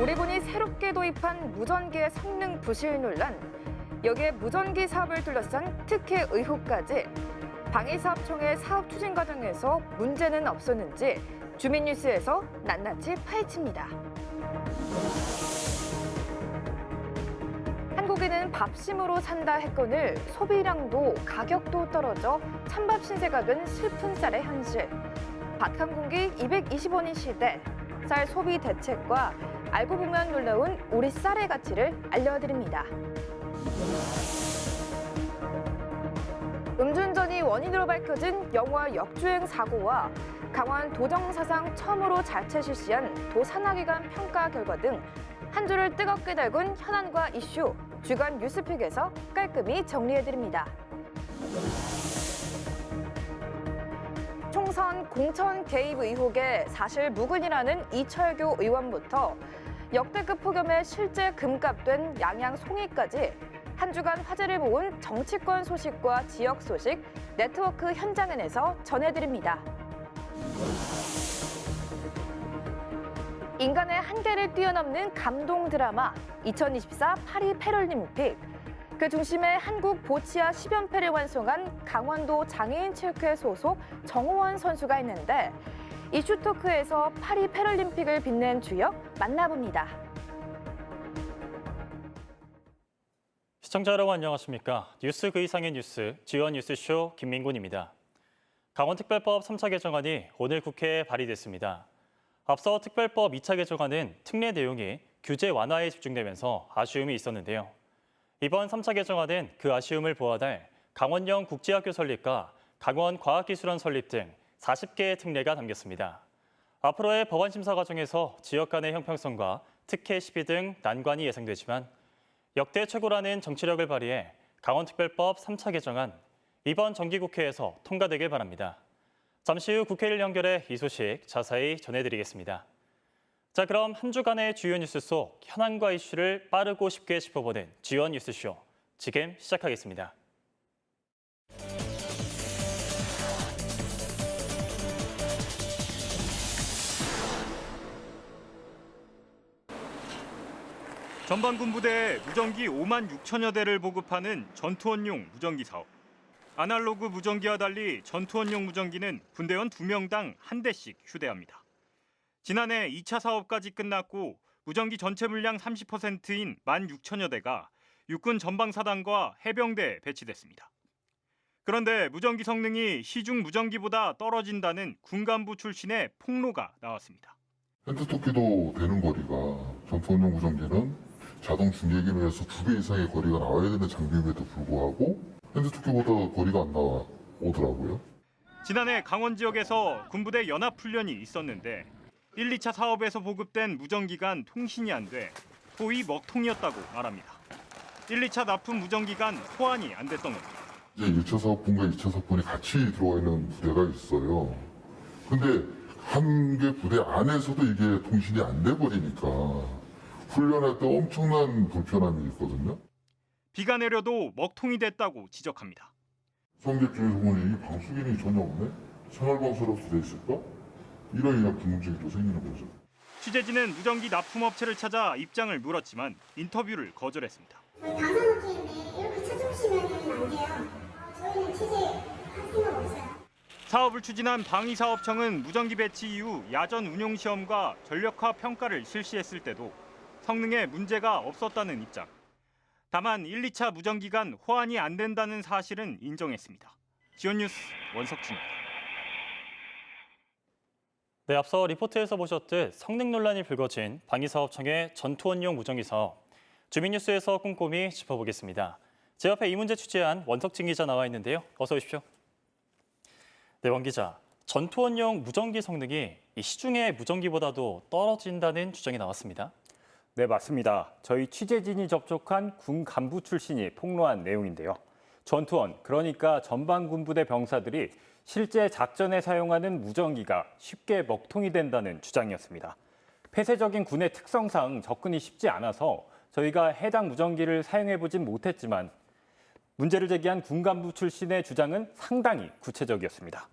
우리 군이 새롭게 도입한 무전기의 성능 부실 논란, 여기에 무전기 사업을 둘러싼 특혜 의혹까지 방위사업청의 사업 추진 과정에서 문제는 없었는지 주민뉴스에서 낱낱이 파헤칩니다. 한국인은 밥심으로 산다 했거늘 소비량도 가격도 떨어져 찬밥 신세가 된 슬픈 쌀의 현실. 밥 한 공기 220원인 시대, 쌀 소비 대책과 알고 보면 놀라운 우리 쌀의 가치를 알려드립니다. 음주운전이 원인으로 밝혀진 영화 역주행 사고와 강원 도정사상 처음으로 자체 실시한 도산하기관 평가 결과 등 한 주를 뜨겁게 달군 현안과 이슈, 주간 뉴스픽에서 깔끔히 정리해드립니다. 총선 공천 개입 의혹에 사실 무근이라는 이철교 의원부터 역대급 폭염에 실제 금값된 양양 송이까지 한 주간 화제를 모은 정치권 소식과 지역 소식, 네트워크 현장은에서 전해드립니다. 인간의 한계를 뛰어넘는 감동 드라마 2024 파리 패럴림픽. 그 중심에 한국 보치아 10연패를 완성한 강원도 장애인체육회 소속 정호원 선수가 있는데 이슈 토크에서 파리 패럴림픽을 빛낸 주역 만나봅니다. 시청자 여러분 안녕하십니까? 뉴스 그 이상의 뉴스, 지원 뉴스쇼 김민곤입니다. 강원특별법 3차 개정안이 오늘 국회에 발의됐습니다. 앞서 특별법 2차 개정안은 특례 내용이 규제 완화에 집중되면서 아쉬움이 있었는데요. 이번 3차 개정안은 그 아쉬움을 보완할 강원형 국제학교 설립과 강원과학기술원 설립 등 40개의 특례가 담겼습니다. 앞으로의 법안 심사 과정에서 지역 간의 형평성과 특혜 시비 등 난관이 예상되지만 역대 최고라는 정치력을 발휘해 강원특별법 3차 개정안 이번 정기국회에서 통과되길 바랍니다. 잠시 후 국회를 연결해 이 소식 자세히 전해드리겠습니다. 자, 그럼 한 주간의 주요 뉴스 속 현안과 이슈를 빠르고 쉽게 짚어보는 지원 뉴스쇼 지금 시작하겠습니다. 전방군부대에 무전기 5만 6천여 대를 보급하는 전투원용 무전기 사업. 아날로그 무전기와 달리 전투원용 무전기는 분대원 2명당 1대씩 휴대합니다. 지난해 2차 사업까지 끝났고 무전기 전체 물량 30%인 1만 6천여 대가 육군 전방사단과 해병대에 배치됐습니다. 그런데 무전기 성능이 시중 무전기보다 떨어진다는 군간부 출신의 폭로가 나왔습니다. 핸드토끼도 되는 거리가 전투원용 무전기는 자동 중계기로에서 2배 이상의 거리가 나와야 되는 장비임에도 불구하고 핸드토끼보다 거리가 안 나오더라고요. 지난해 강원 지역에서 군부대 연합훈련이 있었는데 1, 2차 사업에서 보급된 무전기 간 통신이 안 돼 소위 먹통이었다고 말합니다. 1, 2차 납품 무전기 간 호환이 안 됐던 겁니다. 이제 1차 사업분과 2차 사업분이 같이 들어와 있는 부대가 있어요. 근데 한 개 부대 안에서도 이게 통신이 안 돼 버리니까 훈련할 때 엄청난 불편함이 있거든요. 비가 내려도 먹통이 됐다고 지적합니다. 성객 중에서 보니 이 방수기능이 전혀 없네? 생활방수라도 돼 있을까? 이런 문제가 또 생기는 거죠. 취재진은 무전기 납품업체를 찾아 입장을 물었지만 인터뷰를 거절했습니다. 방사업체인데 이렇게 찾아오시면 안 돼요. 저희는 취재할 생각 없어요. 사업을 추진한 방위사업청은 무전기 배치 이후 야전 운용 시험과 전력화 평가를 실시했을 때도 성능에 문제가 없었다는 입장. 다만 1, 2차 무전기 간 호환이 안 된다는 사실은 인정했습니다. 지원뉴스 원석진입니다. 네, 앞서 리포트에서 보셨듯 성능 논란이 불거진 방위사업청의 전투원용 무전기 사업. 주민뉴스에서 꼼꼼히 짚어보겠습니다. 제 옆에 이 문제 취재한 원석진 기자 나와 있는데요. 어서 오십시오. 네, 원 기자. 전투원용 무전기 성능이 이 시중의 무전기보다도 떨어진다는 주장이 나왔습니다. 네, 맞습니다. 저희 취재진이 접촉한 군 간부 출신이 폭로한 내용인데요. 전투원, 그러니까 전방군부대 병사들이 실제 작전에 사용하는 무전기가 쉽게 먹통이 된다는 주장이었습니다. 폐쇄적인 군의 특성상 접근이 쉽지 않아서 저희가 해당 무전기를 사용해보진 못했지만 문제를 제기한 군 간부 출신의 주장은 상당히 구체적이었습니다.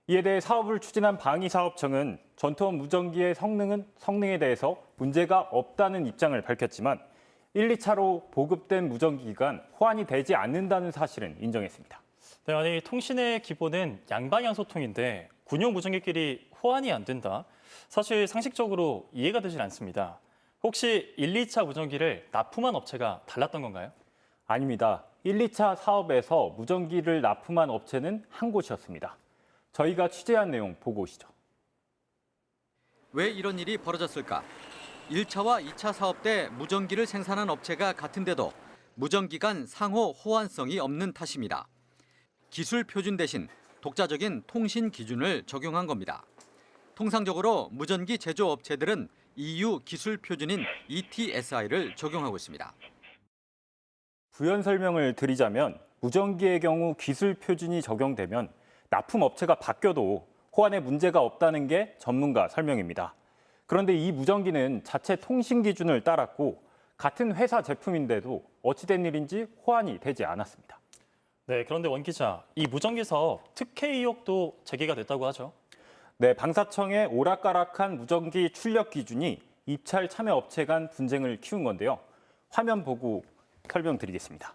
이에 대해 사업을 추진한 방위사업청은 전투원 무전기의 성능에 대해서 문제가 없다는 입장을 밝혔지만 1, 2차로 보급된 무전기 기간 호환이 되지 않는다는 사실은 인정했습니다. 네, 아니 통신의 기본은 양방향 소통인데 군용 무전기끼리 호환이 안 된다? 사실 상식적으로 이해가 되질 않습니다. 혹시 1, 2차 무전기를 납품한 업체가 달랐던 건가요? 아닙니다. 1, 2차 사업에서 무전기를 납품한 업체는 한 곳이었습니다. 저희가 취재한 내용 보고 오시죠. 왜 이런 일이 벌어졌을까? 1차와 2차 사업 때 무전기를 생산한 업체가 같은데도 무전기 간 상호 호환성이 없는 탓입니다. 기술 표준 대신 독자적인 통신 기준을 적용한 겁니다. 통상적으로 무전기 제조 업체들은 EU 기술 표준인 ETSI를 적용하고 있습니다. 부연 설명을 드리자면 무전기의 경우 기술 표준이 적용되면 납품 업체가 바뀌어도 호환에 문제가 없다는 게 전문가 설명입니다. 그런데 이 무전기는 자체 통신 기준을 따랐고 같은 회사 제품인데도 어찌된 일인지 호환이 되지 않았습니다. 네, 그런데 원 기자, 이 무전기 사업 특혜 의혹도 제기가 됐다고 하죠. 네, 방사청의 오락가락한 무전기 출력 기준이 입찰 참여 업체 간 분쟁을 키운 건데요. 화면 보고 설명드리겠습니다.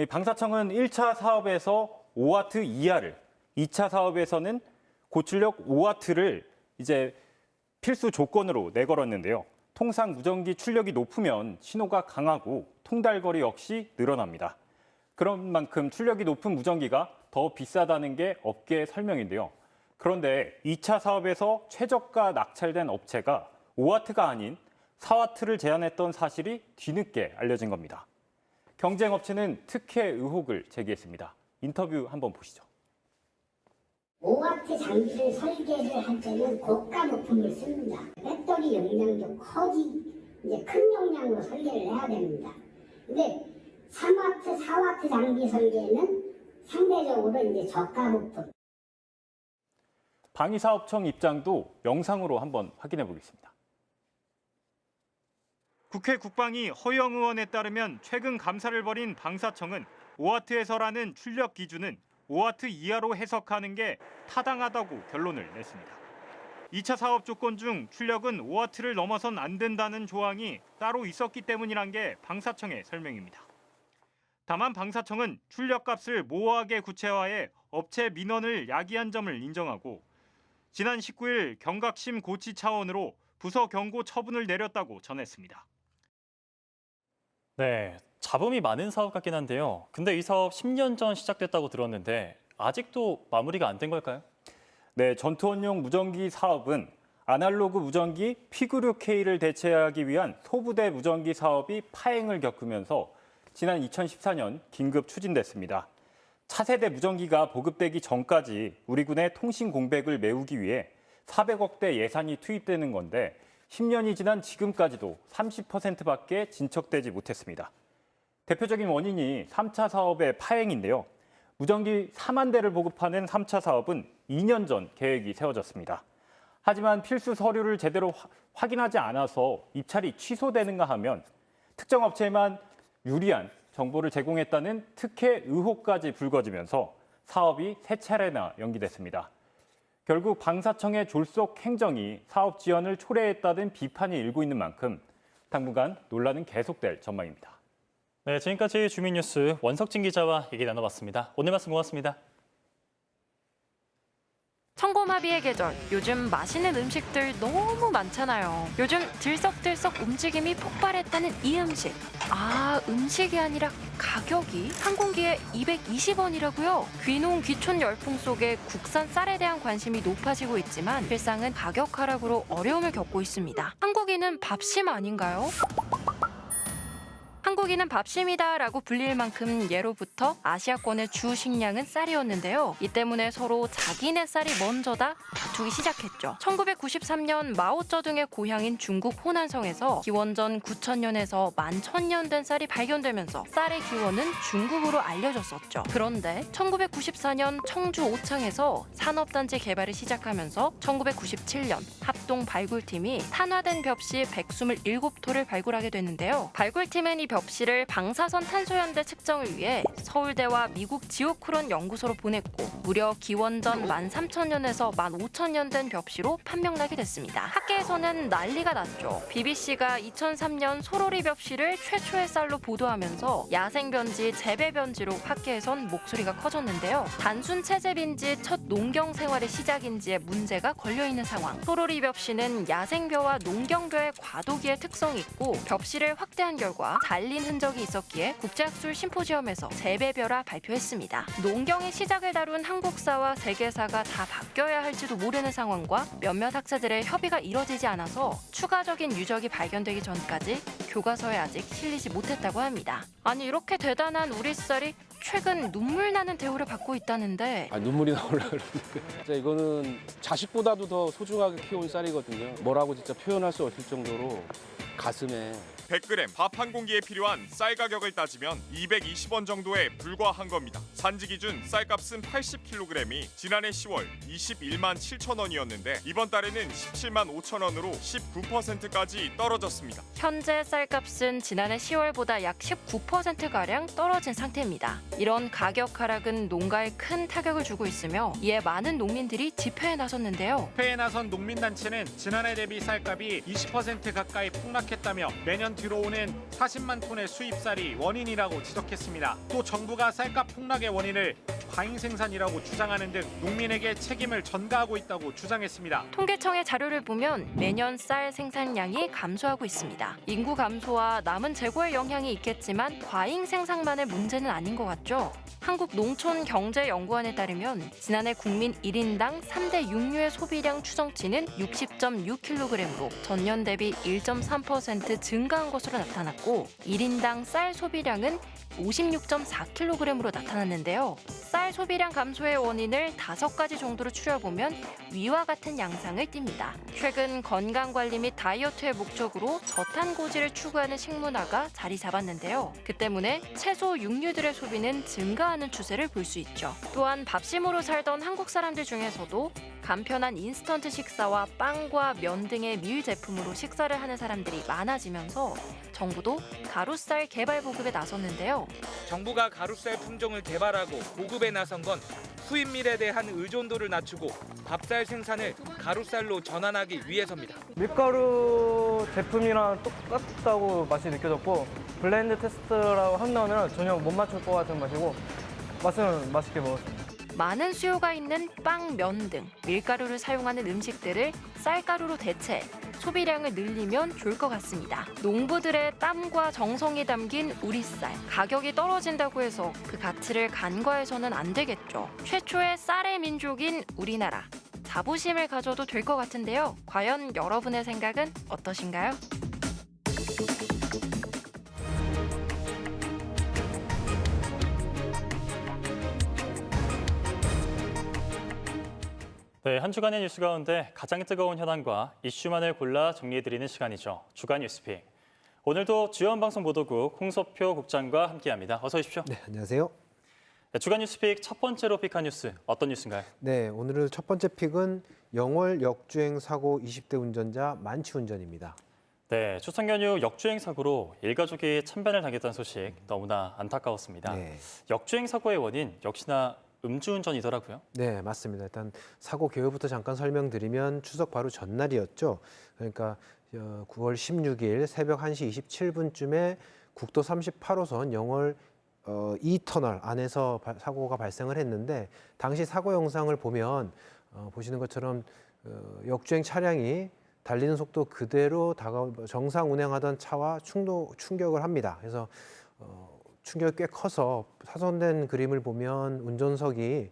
방사청은 1차 사업에서 5와트 이하를, 2차 사업에서는 고출력 5와트를 이제 필수 조건으로 내걸었는데요. 통상 무전기 출력이 높으면 신호가 강하고 통달거리 역시 늘어납니다. 그런 만큼 출력이 높은 무전기가 더 비싸다는 게 업계의 설명인데요. 그런데 2차 사업에서 최저가 낙찰된 업체가 5와트가 아닌 4와트를 제안했던 사실이 뒤늦게 알려진 겁니다. 경쟁업체는 특혜 의혹을 제기했습니다. 인터뷰 한번 보시죠. 5와트 장비를 설계를 할 때는 고가 부품을 씁니다. 배터리 용량도 이제 큰 용량으로 설계를 해야 됩니다. 근데 3와트, 4와트 장비 설계는 상대적으로 이제 저가 부품. 방위사업청 입장도 영상으로 한번 확인해 보겠습니다. 국회 국방위 허영 의원에 따르면 최근 감사를 벌인 방사청은 5와트에서라는 출력 기준은 5와트 이하로 해석하는 게 타당하다고 결론을 냈습니다. 2차 사업 조건 중 출력은 5와트를 넘어선 안 된다는 조항이 따로 있었기 때문이란 게 방사청의 설명입니다. 다만 방사청은 출력값을 모호하게 구체화해 업체 민원을 야기한 점을 인정하고 지난 19일 경각심 고치 차원으로 부서 경고 처분을 내렸다고 전했습니다. 네, 잡음이 많은 사업 같긴 한데요. 근데 이 사업 10년 전 시작됐다고 들었는데 아직도 마무리가 안 된 걸까요? 네, 전투원용 무전기 사업은 아날로그 무전기 P96K를 대체하기 위한 소부대 무전기 사업이 파행을 겪으면서 지난 2014년 긴급 추진됐습니다. 차세대 무전기가 보급되기 전까지 우리 군의 통신 공백을 메우기 위해 400억대 예산이 투입되는 건데 10년이 지난 지금까지도 30%밖에 진척되지 못했습니다. 대표적인 원인이 3차 사업의 파행인데요. 무전기 4만 대를 보급하는 3차 사업은 2년 전 계획이 세워졌습니다. 하지만 필수 서류를 제대로 확인하지 않아서 입찰이 취소되는가 하면 특정 업체에만 유리한 정보를 제공했다는 특혜 의혹까지 불거지면서 사업이 3차례나 연기됐습니다. 결국 방사청의 졸속 행정이 사업 지연을 초래했다는 비판이 일고 있는 만큼 당분간 논란은 계속될 전망입니다. 네, 지금까지 주민뉴스 원석진 기자와 얘기 나눠봤습니다. 오늘 말씀 고맙습니다. 청고마비의 계절, 요즘 맛있는 음식들 너무 많잖아요. 요즘 들썩들썩 움직임이 폭발했다는 이 음식. 아, 음식이 아니라 가격이 한 공기에 220원이라고요? 귀농 귀촌 열풍 속에 국산 쌀에 대한 관심이 높아지고 있지만 실상은 가격 하락으로 어려움을 겪고 있습니다. 한국인은 밥심 아닌가요? 한국인은 밥심이다라고 불릴 만큼 예로부터 아시아권의 주 식량은 쌀이었는데요. 이 때문에 서로 자기네 쌀이 먼저다 다투기 시작했죠. 1993년 마오쩌둥의 고향인 중국 호난성에서 기원전 9,000년에서 11,000년 된 쌀이 발견되면서 쌀의 기원은 중국으로 알려졌었죠. 그런데 1994년 청주 오창에서 산업단지 개발을 시작하면서 1997년 합동 발굴팀이 탄화된 벽시 127톨을 발굴하게 됐는데요. 발굴팀은 이 벽시 씨를 방사선 탄소연대 측정을 위해 서울대와 미국 지오크론 연구소로 보냈고 무려 기원전 13,000년에서 15,000년 된 벽시로 판명나게 됐습니다. 학계에서는 난리가 났죠. BBC가 2003년 소로리 벽시를 최초의 쌀로 보도하면서 야생변지, 재배변지로 학계에선 목소리가 커졌는데요. 단순 채집인지 첫 농경 생활의 시작인지에 문제가 걸려있는 상황. 소로리 벽시는 야생벼와 농경벼의 과도기의 특성이 있고 벽시를 확대한 결과 잘린 흔적이 있었기에 국제학술 심포지엄에서 재배벼라 발표했습니다. 농경의 시작을 다룬 한국사와 세계사가 다 바뀌어야 할지도 모르는 상황과 몇몇 학자들의 협의가 이뤄지지 않아서 추가적인 유적이 발견되기 전까지 교과서에 아직 실리지 못했다고 합니다. 아니 이렇게 대단한 우리 쌀이 최근 눈물 나는 대우를 받고 있다는데 눈물이 나오려고 그러는데 진짜 이거는 자식보다도 더 소중하게 키운 쌀이거든요. 뭐라고 진짜 표현할 수 없을 정도로 가슴에 100g 밥 한 공기에 필요한 쌀 가격을 따지면 220원 정도에 불과한 겁니다. 산지 기준 쌀값은 80kg이 지난해 10월 21만 7천 원이었는데 이번 달에는 17만 5천 원으로 19%까지 떨어졌습니다. 현재 쌀값은 지난해 10월보다 약 19%가량 떨어진 상태입니다. 이런 가격 하락은 농가에 큰 타격을 주고 있으며 이에 많은 농민들이 집회에 나섰는데요. 집회에 나선 농민단체는 지난해 대비 쌀값이 20% 가까이 폭락했다며 매년 들어오는 40만 톤의 수입쌀이 원인이라고 지적했습니다. 또 정부가 쌀값 폭락의 원인을 과잉 생산이라고 주장하는 등 농민에게 책임을 전가하고 있다고 주장했습니다. 통계청의 자료를 보면 매년 쌀 생산량이 감소하고 있습니다. 인구 감소와 남은 재고의 영향이 있겠지만 과잉 생산만의 문제는 아닌 것 같죠. 한국농촌경제연구원에 따르면 지난해 국민 1인당 3대 육류의 소비량 추정치는 60.6kg으로 전년 대비 1.3% 증가한 것으로 나타났고 1인당 쌀 소비량은 56.4kg으로 나타났는데요. 쌀 소비량 감소의 원인을 5가지 정도로 추려보면 위와 같은 양상을 띱니다. 최근 건강관리 및 다이어트의 목적으로 저탄고지를 추구하는 식문화가 자리 잡았는데요. 그 때문에 채소, 육류들의 소비는 증가하는 추세를 볼 수 있죠. 또한 밥심으로 살던 한국 사람들 중에서도 간편한 인스턴트 식사와 빵과 면 등의 밀 제품으로 식사를 하는 사람들이 많아지면서 정부도 가루쌀 개발 보급에 나섰는데요. 정부가 가루쌀 품종을 개발하고 보급에 나선 건 수입밀에 대한 의존도를 낮추고 밥쌀 생산을 가루쌀로 전환하기 위해서입니다. 밀가루 제품이랑 똑같다고 맛이 느껴졌고 블렌드 테스트라고 한다면 전혀 못 맞출 것 같은 맛이고 맛은 맛있게 먹었습니다. 많은 수요가 있는 빵, 면 등 밀가루를 사용하는 음식들을 쌀가루로 대체, 소비량을 늘리면 좋을 것 같습니다. 농부들의 땀과 정성이 담긴 우리 쌀, 가격이 떨어진다고 해서 그 가치를 간과해서는 안 되겠죠. 최초의 쌀의 민족인 우리나라, 자부심을 가져도 될 것 같은데요. 과연 여러분의 생각은 어떠신가요? 네, 한 주간의 뉴스 가운데 가장 뜨거운 현안과 이슈만을 골라 정리해드리는 시간이죠. 주간 뉴스픽. 오늘도 주연방송보도국 홍석표 국장과 함께합니다. 어서 오십시오. 네, 안녕하세요. 네, 주간 뉴스픽 첫 번째로 픽한 뉴스, 어떤 뉴스인가요? 네, 오늘 첫 번째 픽은 영월 역주행 사고 20대 운전자 만취 운전입니다. 네, 추석 연휴 역주행 사고로 일가족이 참변을 당했다는 소식 너무나 안타까웠습니다. 네. 역주행 사고의 원인 역시나 음주운전이더라고요. 네, 맞습니다. 일단 사고 개요부터 잠깐 설명드리면 추석 바로 전날이었죠. 그러니까 9월 16일 새벽 1시 27분쯤에 국도 38호선 영월 2터널 안에서 사고가 발생을 했는데 당시 사고 영상을 보면 보시는 것처럼 역주행 차량이 달리는 속도 그대로 정상 운행하던 차와 충격을 합니다. 그래서 충격이 꽤 커서 사선된 그림을 보면 운전석이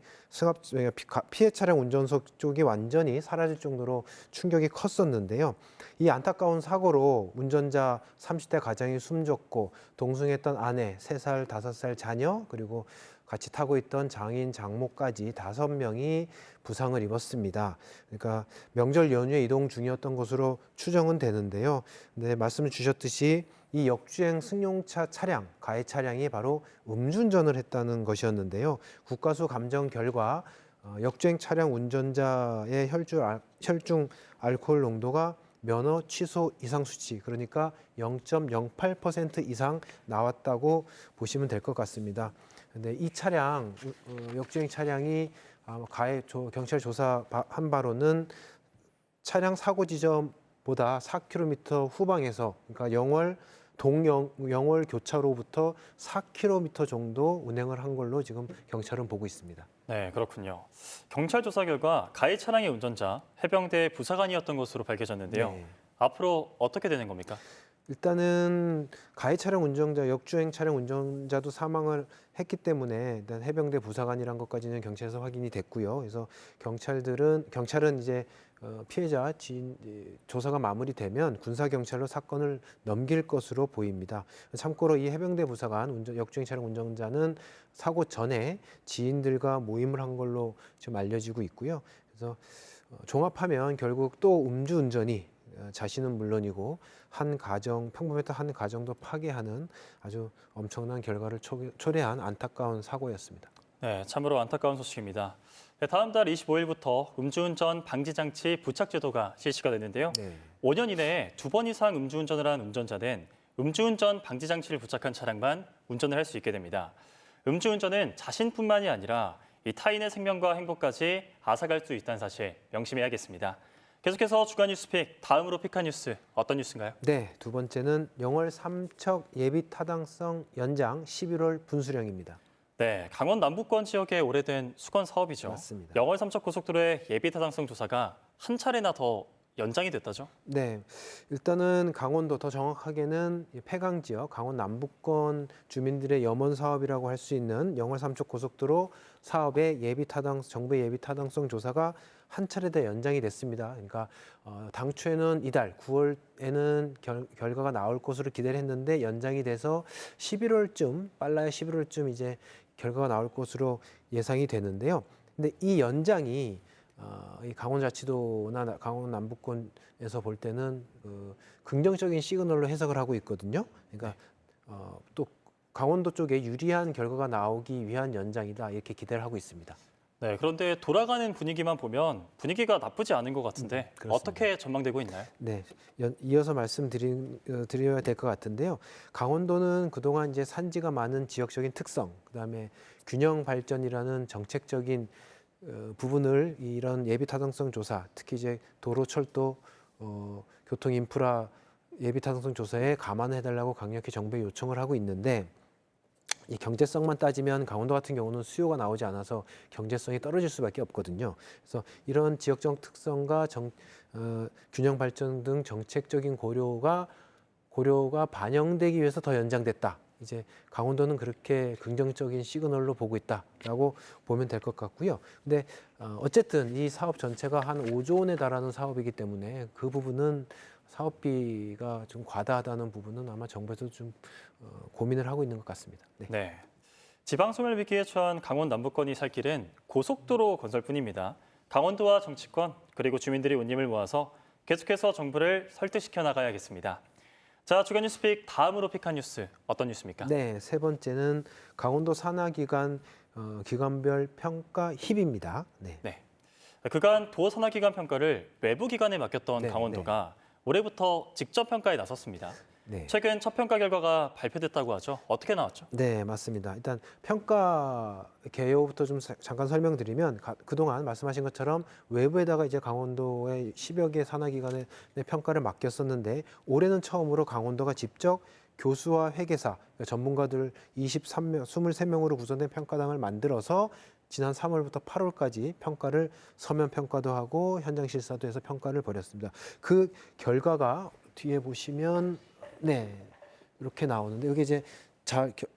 피해 차량 운전석 쪽이 완전히 사라질 정도로 충격이 컸었는데요. 이 안타까운 사고로 운전자 30대 가장이 숨졌고 동승했던 아내, 3살, 5살 자녀 그리고 같이 타고 있던 장인, 장모까지 5명이 부상을 입었습니다. 그러니까 명절 연휴에 이동 중이었던 것으로 추정은 되는데요. 네, 말씀 주셨듯이 이 역주행 승용차 차량, 가해 차량이 바로 음주운전을 했다는 것이었는데요. 국가수 감정 결과 역주행 차량 운전자의 혈중 알코올 농도가 면허 취소 이상 수치, 그러니까 0.08% 이상 나왔다고 보시면 될 것 같습니다. 근데 이 차량, 역주행 차량이 경찰 조사한 바로는 차량 사고 지점보다 4km 후방에서, 그러니까 영월 교차로부터 4km 정도 운행을 한 걸로 지금 경찰은 보고 있습니다. 네, 그렇군요. 경찰 조사 결과 가해 차량의 운전자 해병대 부사관이었던 것으로 밝혀졌는데요. 네. 앞으로 어떻게 되는 겁니까? 일단은 가해 차량 운전자, 역주행 차량 운전자도 사망을 했기 때문에 일단 해병대 부사관이란 것까지는 경찰에서 확인이 됐고요. 그래서 경찰은 이제 피해자 지인 조사가 마무리되면 군사 경찰로 사건을 넘길 것으로 보입니다. 참고로 이 해병대 부사관 역주행 차량 운전자는 사고 전에 지인들과 모임을 한 걸로 지금 알려지고 있고요. 그래서 종합하면 결국 또 음주운전이 자신은 물론이고 평범했던 한 가정도 파괴하는 아주 엄청난 결과를 초래한 안타까운 사고였습니다. 네, 참으로 안타까운 소식입니다. 네, 다음 달 25일부터 음주운전 방지장치 부착 제도가 실시가 됐는데요. 네. 5년 이내에 2번 이상 음주운전을 한 운전자는 음주운전 방지장치를 부착한 차량만 운전을 할 수 있게 됩니다. 음주운전은 자신뿐만이 아니라 이 타인의 생명과 행복까지 앗아갈 수 있다는 사실 명심해야겠습니다. 계속해서 주간 뉴스픽, 다음으로 픽한 뉴스 어떤 뉴스인가요? 네, 두 번째는 영월 삼척 예비 타당성 연장 11월 분수령입니다. 네, 강원 남부권 지역의 오래된 수건 사업이죠. 맞습니다. 영월 삼척 고속도로의 예비 타당성 조사가 한 차례나 더 연장이 됐다죠? 네, 일단은 강원도, 더 정확하게는 폐강 지역, 강원 남부권 주민들의 염원 사업이라고 할 수 있는 영월 삼척 고속도로 사업의 정부의 예비 타당성 조사가 한 차례 더 연장이 됐습니다. 그러니까 당초에는 이달 9월에는 결과가 나올 것으로 기대를 했는데 연장이 돼서 11월쯤, 빨라야 11월쯤 이제 결과가 나올 것으로 예상이 되는데요. 근데 이 연장이 이 강원자치도나 강원 남부권에서 볼 때는 긍정적인 시그널로 해석을 하고 있거든요. 그러니까 또 강원도 쪽에 유리한 결과가 나오기 위한 연장이다, 이렇게 기대를 하고 있습니다. 네, 그런데 돌아가는 분위기만 보면 분위기가 나쁘지 않은 것 같은데 어떻게 전망되고 있나요? 네, 이어서 말씀드려야 될 것 같은데요. 강원도는 그동안 이제 산지가 많은 지역적인 특성, 그다음에 균형 발전이라는 정책적인 부분을 이런 예비 타당성 조사, 특히 이제 도로, 철도, 교통 인프라 예비 타당성 조사에 감안해달라고 강력히 정부에 요청을 하고 있는데, 이 경제성만 따지면 강원도 같은 경우는 수요가 나오지 않아서 경제성이 떨어질 수밖에 없거든요. 그래서 이런 지역적 특성과 균형 발전 등 정책적인 고려가 반영되기 위해서 더 연장됐다. 이제 강원도는 그렇게 긍정적인 시그널로 보고 있다라고 보면 될 것 같고요. 근데 어쨌든 이 사업 전체가 한 5조 원에 달하는 사업이기 때문에 그 부분은 사업비가 좀 과다하다는 부분은 아마 정부에서 좀 고민을 하고 있는 것 같습니다. 네. 네. 지방 소멸 위기에 처한 강원 남부권이 살 길은 고속도로 건설뿐입니다. 강원도와 정치권 그리고 주민들이 운임을 모아서 계속해서 정부를 설득시켜 나가야겠습니다. 자, 주간 뉴스픽 다음으로 픽한 뉴스 어떤 뉴스입니까? 네, 세 번째는 강원도 산하기관 기관별 평가 힙입니다. 네. 네. 그간 도산하기관 평가를 외부 기관에 맡겼던 네, 강원도가 올해부터 직접 평가에 나섰습니다. 네. 최근 첫 평가 결과가 발표됐다고 하죠. 어떻게 나왔죠? 네, 맞습니다. 일단 평가 개요부터 좀 잠깐 설명드리면 그동안 말씀하신 것처럼 외부에다가 이제 강원도의 10여 개 산하기관의 평가를 맡겼었는데 올해는 처음으로 강원도가 직접 교수와 회계사, 전문가들 23명으로 구성된 평가당을 만들어서 지난 3월부터 8월까지 평가를 서면 평가도 하고 현장 실사도 해서 평가를 벌였습니다. 그 결과가 뒤에 보시면 이렇게 나오는데 여기 이제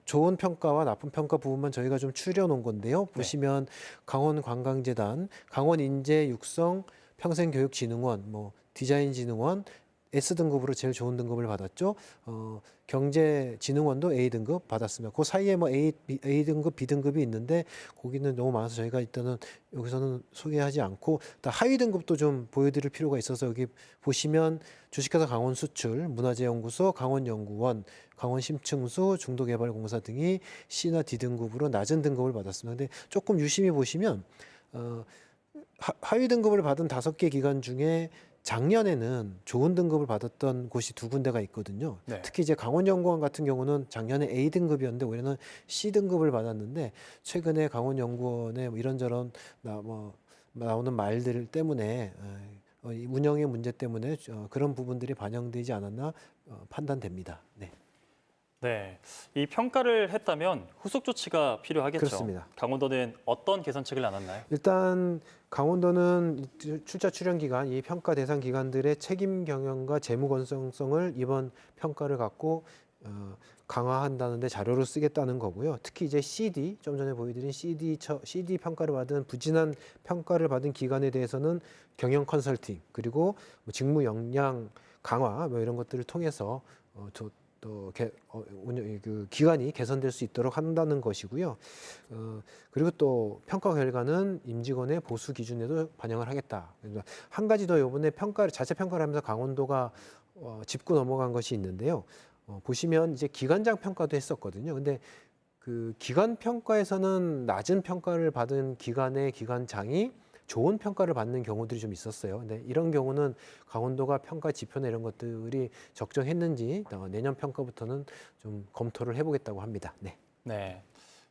좋은 평가와 나쁜 평가 부분만 저희가 좀 추려놓은 건데요. 보시면 강원관광재단, 강원인재육성 평생교육진흥원, 디자인진흥원 S등급으로 제일 좋은 등급을 받았죠. 경제진흥원도 A등급 받았습니다. 그 사이에 A등급, B등급이 있는데 거기는 너무 많아서 저희가 일단은 여기서는 소개하지 않고 하위 등급도 좀 보여드릴 필요가 있어서 여기 보시면 주식회사 강원수출, 문화재연구소, 강원연구원, 강원심층수, 중도개발공사 등이 C나 D등급으로 낮은 등급을 받았습니다. 근데 조금 유심히 보시면 하위 등급을 받은 5개 기관 중에 작년에는 좋은 등급을 받았던 곳이 두 군데가 있거든요. 네. 특히 이제 강원연구원 같은 경우는 작년에 A 등급이었는데 올해는 C 등급을 받았는데 최근에 강원연구원에 이런저런 나오는 말들 때문에 이 운영의 문제 때문에 그런 부분들이 반영되지 않았나 판단됩니다. 네. 네, 이 평가를 했다면 후속 조치가 필요하겠죠. 그렇습니다. 강원도는 어떤 개선책을 나눴나요? 일단 강원도는 출자 출연 기간, 이 평가 대상 기관들의 책임 경영과 재무 건설성을 이번 평가를 갖고 강화한다는 데 자료로 쓰겠다는 거고요. 특히 이제 CD, 좀 전에 보여드린 CD 평가를 받은 부진한 평가를 받은 기관에 대해서는 경영 컨설팅 그리고 직무 역량 강화 이런 것들을 통해서 그 기관이 개선될 수 있도록 한다는 것이고요. 그리고 또 평가 결과는 임직원의 보수 기준에도 반영을 하겠다. 그러니까 한 가지 더 이번에 자체 평가를 하면서 강원도가 짚고 넘어간 것이 있는데요. 보시면 이제 기관장 평가도 했었거든요. 근데 그 기관 평가에서는 낮은 평가를 받은 기관의 기관장이 좋은 평가를 받는 경우들이 좀 있었어요. 근데 이런 경우는 강원도가 평가 지표나 이런 것들이 적정했는지 내년 평가부터는 좀 검토를 해보겠다고 합니다. 네. 네.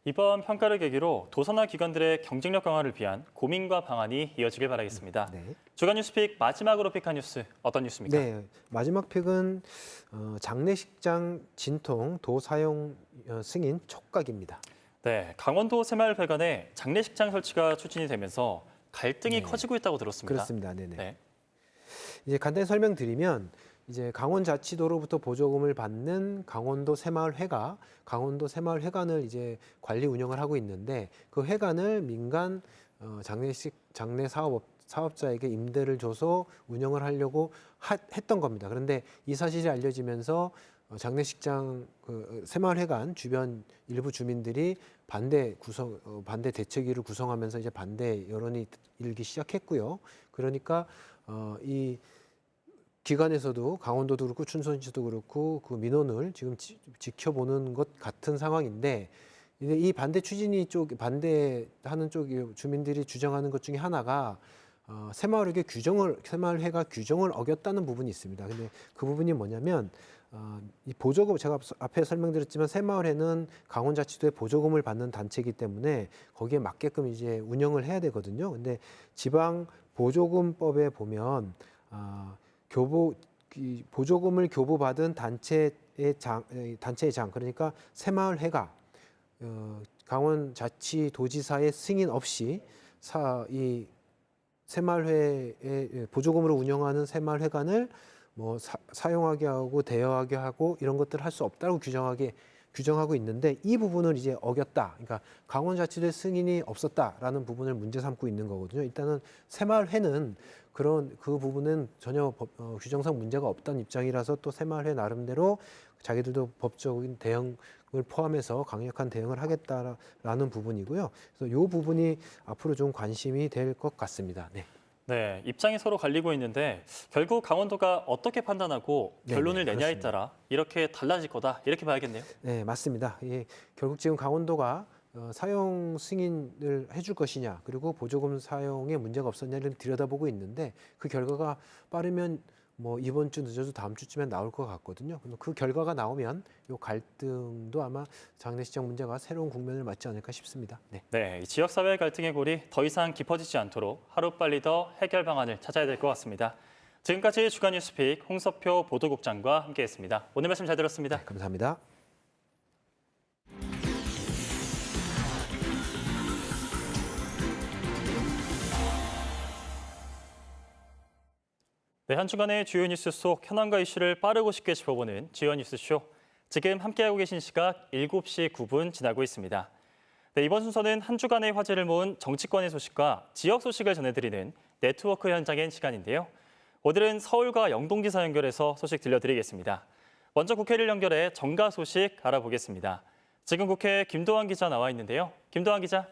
이번 평가를 계기로 도산화 기관들의 경쟁력 강화를 위한 고민과 방안이 이어지길 바라겠습니다. 네. 주간 뉴스픽 마지막으로 픽한 뉴스 어떤 뉴스입니까? 네. 마지막 픽은 장례식장 진통 도사용 승인 촉각입니다. 네. 강원도 새마을회관에 장례식장 설치가 추진이 되면서 갈등이 네. 커지고 있다고 들었습니다. 그렇습니다. 네네. 네. 이제 간단히 설명드리면 이제 강원자치도로부터 보조금을 받는 강원도 새마을회관을 이제 관리 운영을 하고 있는데 그 회관을 민간 장례 사업자에게 임대를 줘서 운영을 하려고 했던 겁니다. 그런데 이 사실이 알려지면서 장례식장 새마을회관 주변 일부 주민들이 반대 대책위를 구성하면서 이제 반대 여론이 일기 시작했고요. 그러니까 이 기관에서도 강원도도 그렇고 춘천시도 그렇고 그 민원을 지금 지켜보는 것 같은 상황인데 이 반대하는 쪽 주민들이 주장하는 것 중에 하나가 새마을회가 규정을 어겼다는 부분이 있습니다. 근데 그 부분이 뭐냐면 이 보조금 제가 앞에 설명드렸지만 새마을회는 강원자치도의 보조금을 받는 단체이기 때문에 거기에 맞게끔 이제 운영을 해야 되거든요. 근데 지방 보조금법에 보면 보조금을 교부받은 단체의 장 그러니까 새마을회가 강원자치도지사의 승인 없이 이 새마을회의 보조금으로 운영하는 새마을회관을 사용하게 하고 대여하게 하고 이런 것들을 할 수 없다고 규정하고 있는데 이 부분을 이제 어겼다. 그러니까 강원자치도의 승인이 없었다라는 부분을 문제 삼고 있는 거거든요. 일단은 새마을회는 그 부분은 전혀 규정상 문제가 없다는 입장이라서 또 새마을회 나름대로 자기들도 법적인 대응을 포함해서 강력한 대응을 하겠다라는 부분이고요. 그래서 이 부분이 앞으로 좀 관심이 될 것 같습니다. 네. 네, 입장이 서로 갈리고 있는데 결국 강원도가 어떻게 판단하고 결론을 내냐에 그렇습니다. 따라 이렇게 달라질 거다 이렇게 봐야겠네요. 네, 맞습니다. 결국 지금 강원도가 사용 승인을 해줄 것이냐 그리고 보조금 사용에 문제가 없었냐를 들여다보고 있는데 그 결과가 빠르면 이번 주 늦어도 다음 주쯤에 나올 것 같거든요. 그 결과가 나오면 이 갈등도 아마 장례식장 문제가 새로운 국면을 맞지 않을까 싶습니다. 네. 네, 이 지역사회 갈등의 골이 더 이상 깊어지지 않도록 하루빨리 더 해결 방안을 찾아야 될 것 같습니다. 지금까지 주간 뉴스픽 홍서표 보도국장과 함께했습니다. 오늘 말씀 잘 들었습니다. 네, 감사합니다. 네, 한 주간의 주요 뉴스 속 현안과 이슈를 빠르고 쉽게 짚어보는 주요 뉴스쇼. 지금 함께하고 계신 시각 7시 9분 지나고 있습니다. 네, 이번 순서는 한 주간의 화제를 모은 정치권의 소식과 지역 소식을 전해드리는 네트워크 현장의 시간인데요. 오늘은 서울과 영동지사 연결해서 소식 들려드리겠습니다. 먼저 국회를 연결해 정가 소식 알아보겠습니다. 지금 국회에 김도환 기자 나와 있는데요. 김도환 기자.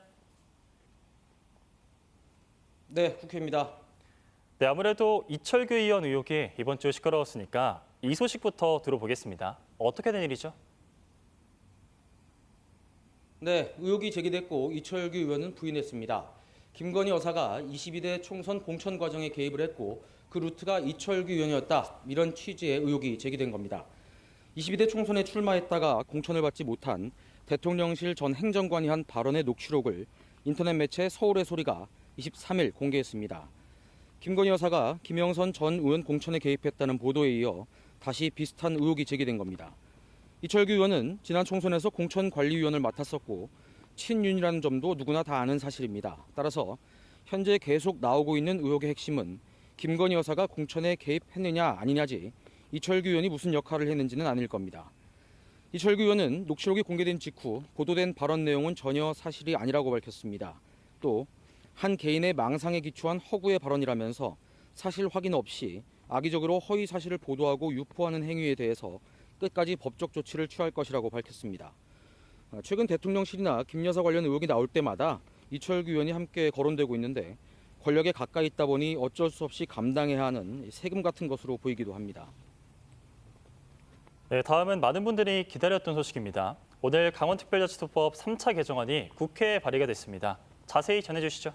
네, 국회입니다. 네, 아무래도 이철규 의원 의혹이 이번 주 시끄러웠으니까 이 소식부터 들어보겠습니다. 어떻게 된 일이죠? 네, 의혹이 제기됐고 이철규 의원은 부인했습니다. 김건희 여사가 22대 총선 공천 과정에 개입을 했고 그 루트가 이철규 의원이었다. 이런 취지의 의혹이 제기된 겁니다. 22대 총선에 출마했다가 공천을 받지 못한 대통령실 전 행정관이 한 발언의 녹취록을 인터넷 매체 서울의 소리가 23일 공개했습니다. 김건희 여사가 김영선 전 의원 공천에 개입했다는 보도에 이어 다시 비슷한 의혹이 제기된 겁니다. 이철규 의원은 지난 총선에서 공천관리위원을 맡았었고 친윤이라는 점도 누구나 다 아는 사실입니다. 따라서 현재 계속 나오고 있는 의혹의 핵심은 김건희 여사가 공천에 개입했느냐 아니냐지 이철규 의원이 무슨 역할을 했는지는 아닐 겁니다. 이철규 의원은 녹취록이 공개된 직후 보도된 발언 내용은 전혀 사실이 아니라고 밝혔습니다. 또 한 개인의 망상에 기초한 허구의 발언이라면서 사실 확인 없이 악의적으로 허위 사실을 보도하고 유포하는 행위에 대해서 끝까지 법적 조치를 취할 것이라고 밝혔습니다. 최근 대통령실이나 김 여사 관련 의혹이 나올 때마다 이철규 의원이 함께 거론되고 있는데 권력에 가까이 있다 보니 어쩔 수 없이 감당해야 하는 세금 같은 것으로 보이기도 합니다. 네, 다음은 많은 분들이 기다렸던 소식입니다. 오늘 강원특별자치도법 3차 개정안이 국회에 발의가 됐습니다. 자세히 전해주시죠.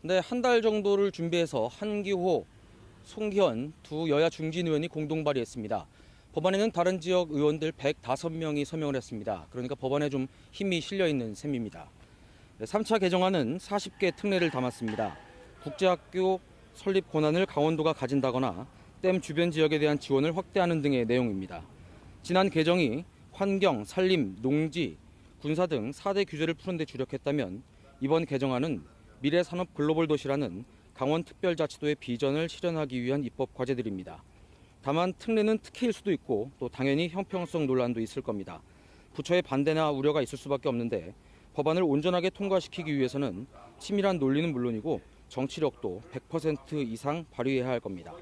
네, 한 달 정도를 준비해서 한기호, 송기현 두 여야 중진 의원이 공동 발의했습니다. 법안에는 다른 지역 의원들 105명이 서명을 했습니다. 그러니까 법안에 좀 힘이 실려 있는 셈입니다. 3차 개정안은 40개 특례를 담았습니다. 국제학교 설립 권한을 강원도가 가진다거나 댐 주변 지역에 대한 지원을 확대하는 등의 내용입니다. 지난 개정이 환경, 산림, 농지, 군사 등 4대 규제를 푸는 데 주력했다면 이번 개정안은 미래산업 글로벌 도시라는 강원특별자치도의 비전을 실현하기 위한 입법 과제들입니다. 다만 특례는 특혜일 수도 있고 또 당연히 형평성 논란도 있을 겁니다. 부처의 반대나 우려가 있을 수밖에 없는데 법안을 온전하게 통과시키기 위해서는 치밀한 논리는 물론이고 정치력도 100% 이상 발휘해야 할 겁니다.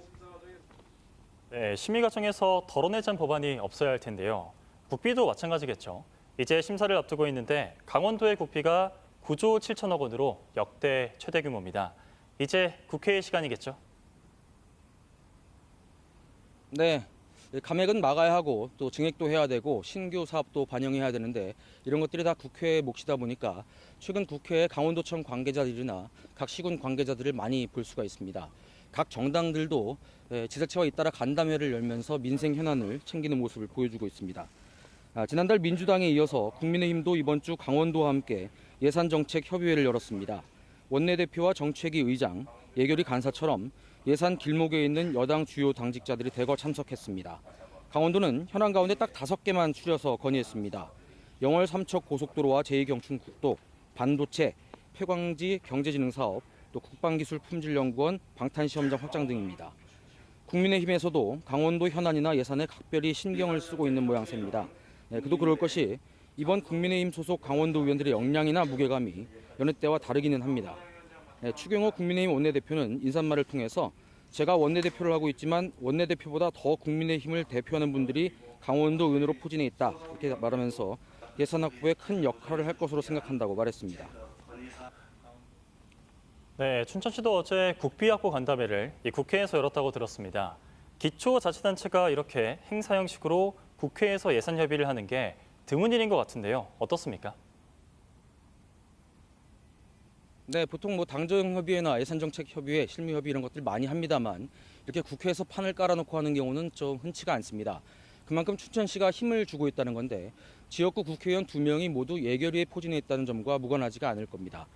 네, 심의 과정에서 덜어내잔 법안이 없어야 할 텐데요. 국비도 마찬가지겠죠. 이제 심사를 앞두고 있는데 강원도의 국비가 9조 7천억 원으로 역대 최대 규모입니다. 이제 국회의 시간이겠죠? 네, 감액은 막아야 하고 또 증액도 해야 되고 신규 사업도 반영해야 되는데 이런 것들이 다 국회의 몫이다 보니까 최근 국회에 강원도청 관계자들이나 각 시군 관계자들을 많이 볼 수가 있습니다. 각 정당들도 지자체와 잇따라 간담회를 열면서 민생 현안을 챙기는 모습을 보여주고 있습니다. 지난달 민주당에 이어서 국민의힘도 이번 주 강원도와 함께 예산정책협의회를 열었습니다. 원내대표와 정책위 의장, 예결위 간사처럼 예산 길목에 있는 여당 주요 당직자들이 대거 참석했습니다. 강원도는 현안 가운데 딱 5개만 추려서 건의했습니다. 영월 삼척 고속도로와 제2경춘국도, 반도체, 폐광지 경제진흥사업, 또 국방기술품질연구원, 방탄시험장 확장 등입니다. 국민의힘에서도 강원도 현안이나 예산에 각별히 신경을 쓰고 있는 모양새입니다. 그도 그럴 것이 이번 국민의힘 소속 강원도 의원들의 역량이나 무게감이 여느 때와 다르기는 합니다. 추경호 국민의힘 원내대표는 인사말을 통해서 제가 원내대표를 하고 있지만 원내대표보다 더 국민의힘을 대표하는 분들이 강원도 의원으로 포진해 있다 이렇게 말하면서 예산 확보에 큰 역할을 할 것으로 생각한다고 말했습니다. 네, 춘천시도 어제 국비 확보 간담회를 국회에서 열었다고 들었습니다. 기초자치단체가 이렇게 행사 형식으로 국회에서 예산 협의를 하는 게 드문 일인 것 같은데요. 어떻습니까? 네, 보통 당정협의회나 예산정책협의회, 실무협의 이런 것들 많이 합니다만 이렇게 국회에서 판을 깔아놓고 하는 경우는 좀 흔치가 않습니다. 그만큼 춘천시가 힘을 주고 있다는 건데 지역구 국회의원 2명이 모두 예결위에 포진해 있다는 점과 무관하지가 않을 겁니다.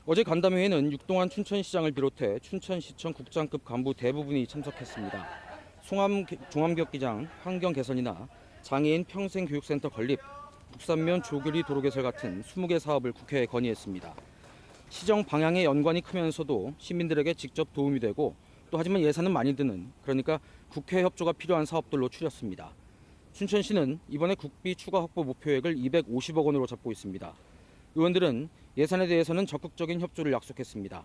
어제 간담회에는 육동환 춘천시장을 비롯해 춘천시청 국장급 간부 대부분이 참석했습니다. 송암 종암격기장 환경 개선이나 장애인 평생교육센터 건립, 북산면 조교리 도로 개설 같은 20개 사업을 국회에 건의했습니다. 시정 방향의 연관이 크면서도 시민들에게 직접 도움이 되고 또 하지만 예산은 많이 드는 그러니까 국회 협조가 필요한 사업들로 추렸습니다. 춘천시는 이번에 국비 추가 확보 목표액을 250억 원으로 잡고 있습니다. 의원들은 예산에 대해서는 적극적인 협조를 약속했습니다.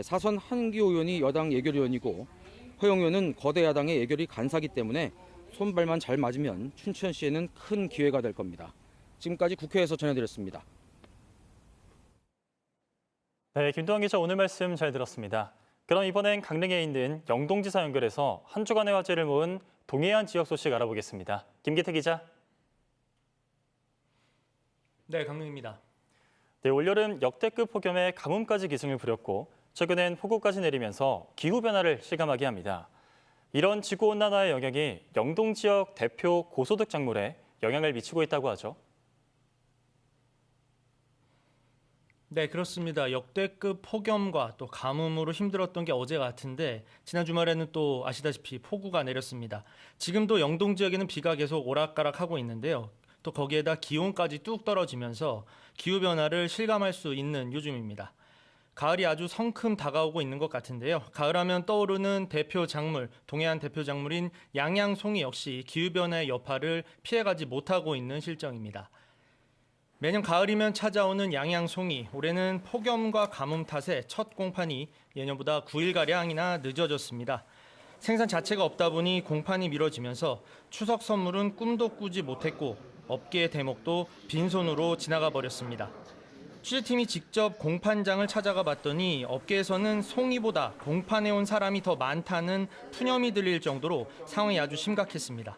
사선 한기호 의원이 여당 예결위원이고 허영 의원은 거대 야당의 예결위 간사기 때문에 손발만 잘 맞으면 춘천시에는 큰 기회가 될 겁니다. 지금까지 국회에서 전해드렸습니다. 네, 김도환 기자 오늘 말씀 잘 들었습니다. 그럼 이번엔 강릉에 있는 영동지사 연결해서 한 주간의 화제를 모은 동해안 지역 소식 알아보겠습니다. 김기태 기자. 네, 강릉입니다. 네, 올여름 역대급 폭염에 가뭄까지 기승을 부렸고 최근엔 폭우까지 내리면서 기후변화를 실감하게 합니다. 이런 지구온난화의 영향이 영동 지역 대표 고소득 작물에 영향을 미치고 있다고 하죠. 네, 그렇습니다. 역대급 폭염과 또 가뭄으로 힘들었던 게 어제 같은데 지난 주말에는 또 아시다시피 폭우가 내렸습니다. 지금도 영동 지역에는 비가 계속 오락가락하고 있는데요. 또 거기에다 기온까지 뚝 떨어지면서 기후변화를 실감할 수 있는 요즘입니다. 가을이 아주 성큼 다가오고 있는 것 같은데요. 가을하면 떠오르는 대표 작물, 동해안 대표 작물인 양양송이 역시 기후변화의 여파를 피해가지 못하고 있는 실정입니다. 매년 가을이면 찾아오는 양양송이, 올해는 폭염과 가뭄 탓에 첫 공판이 예년보다 9일가량이나 늦어졌습니다. 생산 자체가 없다 보니 공판이 미뤄지면서 추석 선물은 꿈도 꾸지 못했고 업계의 대목도 빈손으로 지나가 버렸습니다. 취재팀이 직접 공판장을 찾아가 봤더니 업계에서는 송이보다 공판에 온 사람이 더 많다는 푸념이 들릴 정도로 상황이 아주 심각했습니다.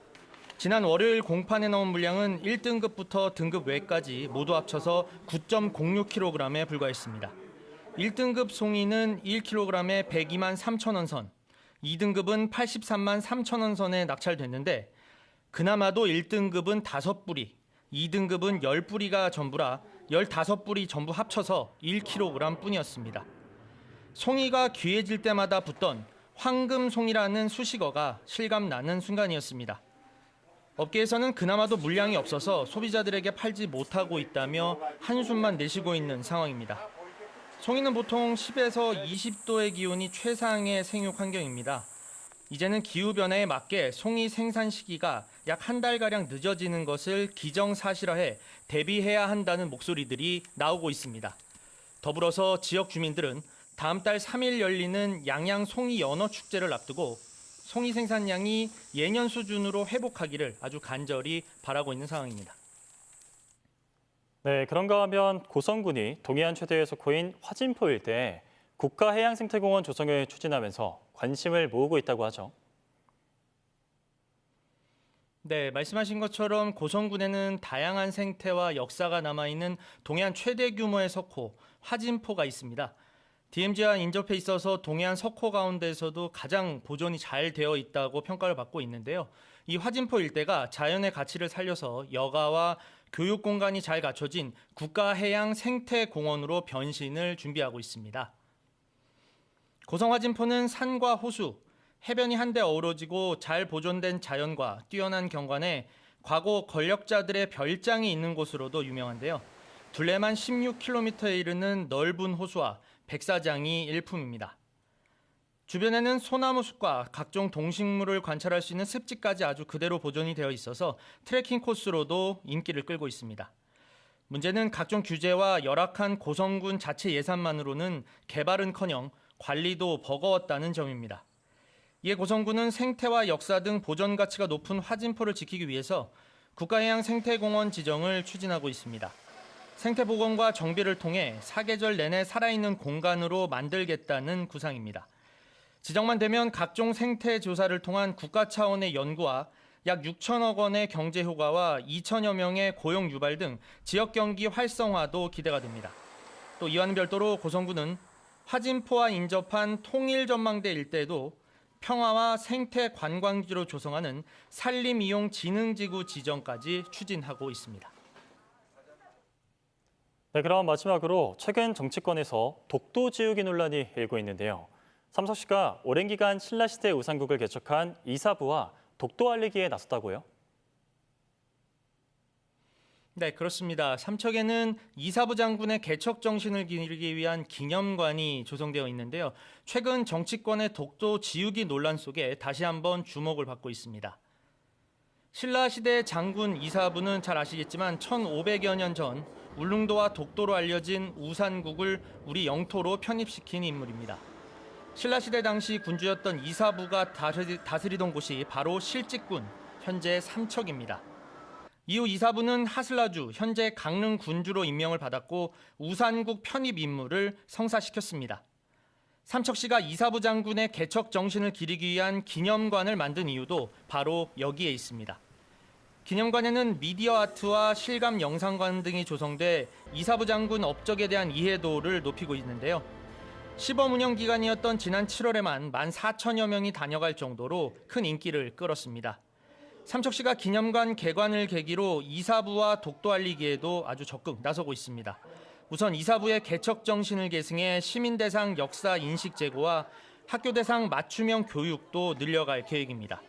지난 월요일 공판에 나온 물량은 1등급부터 등급 외까지 모두 합쳐서 9.06kg에 불과했습니다. 1등급 송이는 1kg에 102만 3천 원 선, 2등급은 83만 3천 원 선에 낙찰됐는데 그나마도 1등급은 5뿌리, 2등급은 10뿌리가 전부라 15뿌리 전부 합쳐서 1kg 뿐이었습니다. 송이가 귀해질 때마다 붙던 황금송이라는 수식어가 실감나는 순간이었습니다. 업계에서는 그나마도 물량이 없어서 소비자들에게 팔지 못하고 있다며 한숨만 내쉬고 있는 상황입니다. 송이는 보통 10에서 20도의 기온이 최상의 생육 환경입니다. 이제는 기후변화에 맞게 송이 생산 시기가 약 한 달가량 늦어지는 것을 기정사실화해 대비해야 한다는 목소리들이 나오고 있습니다. 더불어서 지역 주민들은 다음 달 3일 열리는 양양 송이 연어 축제를 앞두고 송이 생산량이 예년 수준으로 회복하기를 아주 간절히 바라고 있는 상황입니다. 네, 그런가 하면 고성군이 동해안 최대의 석호인 화진포 일대에 국가해양생태공원 조성을 추진하면서 관심을 모으고 있다고 하죠. 네, 말씀하신 것처럼 고성군에는 다양한 생태와 역사가 남아있는 동해안 최대 규모의 석호, 화진포가 있습니다. DMZ와 인접해 있어서 동해안 석호 가운데서도 가장 보존이 잘 되어 있다고 평가를 받고 있는데요. 이 화진포 일대가 자연의 가치를 살려서 여가와 교육 공간이 잘 갖춰진 국가해양생태공원으로 변신을 준비하고 있습니다. 고성 화진포는 산과 호수, 해변이 한데 어우러지고 잘 보존된 자연과 뛰어난 경관에 과거 권력자들의 별장이 있는 곳으로도 유명한데요. 둘레만 16km에 이르는 넓은 호수와 백사장이 일품입니다. 주변에는 소나무 숲과 각종 동식물을 관찰할 수 있는 습지까지 아주 그대로 보존이 되어 있어서 트레킹 코스로도 인기를 끌고 있습니다. 문제는 각종 규제와 열악한 고성군 자체 예산만으로는 개발은커녕 관리도 버거웠다는 점입니다. 이에 고성군은 생태와 역사 등 보존 가치가 높은 화진포를 지키기 위해서 국가해양생태공원 지정을 추진하고 있습니다. 생태복원과 정비를 통해 사계절 내내 살아있는 공간으로 만들겠다는 구상입니다. 지정만 되면 각종 생태 조사를 통한 국가 차원의 연구와 약 6천억 원의 경제 효과와 2천여 명의 고용 유발 등 지역 경기 활성화도 기대가 됩니다. 또 이와는 별도로 고성군은 화진포와 인접한 통일전망대 일대에도 평화와 생태 관광지로 조성하는 산림이용진흥지구 지정까지 추진하고 있습니다. 네, 그럼 마지막으로 최근 정치권에서 독도 지우기 논란이 일고 있는데요. 삼성시가 오랜 기간 신라시대 우상국을 개척한 이사부와 독도 알리기에 나섰다고요? 네, 그렇습니다. 삼척에는 이사부 장군의 개척 정신을 기리기 위한 기념관이 조성되어 있는데요. 최근 정치권의 독도 지우기 논란 속에 다시 한번 주목을 받고 있습니다. 신라시대 장군 이사부는 잘 아시겠지만 1500여 년 전 울릉도와 독도로 알려진 우산국을 우리 영토로 편입시킨 인물입니다. 신라시대 당시 군주였던 이사부가 다스리던 곳이 바로 실직군, 현재 삼척입니다. 이후 이사부는 하슬라주, 현재 강릉 군주로 임명을 받았고 우산국 편입 임무를 성사시켰습니다. 삼척시가 이사부 장군의 개척 정신을 기리기 위한 기념관을 만든 이유도 바로 여기에 있습니다. 기념관에는 미디어 아트와 실감 영상관 등이 조성돼 이사부 장군 업적에 대한 이해도를 높이고 있는데요. 시범 운영 기간이었던 지난 7월에만 14,000여 명이 다녀갈 정도로 큰 인기를 끌었습니다. 삼척시가 기념관 개관을 계기로 이사부와 독도 알리기에도 아주 적극 나서고 있습니다. 우선 이사부의 개척 정신을 계승해 시민 대상 역사 인식 제고와 학교 대상 맞춤형 교육도 늘려갈 계획입니다.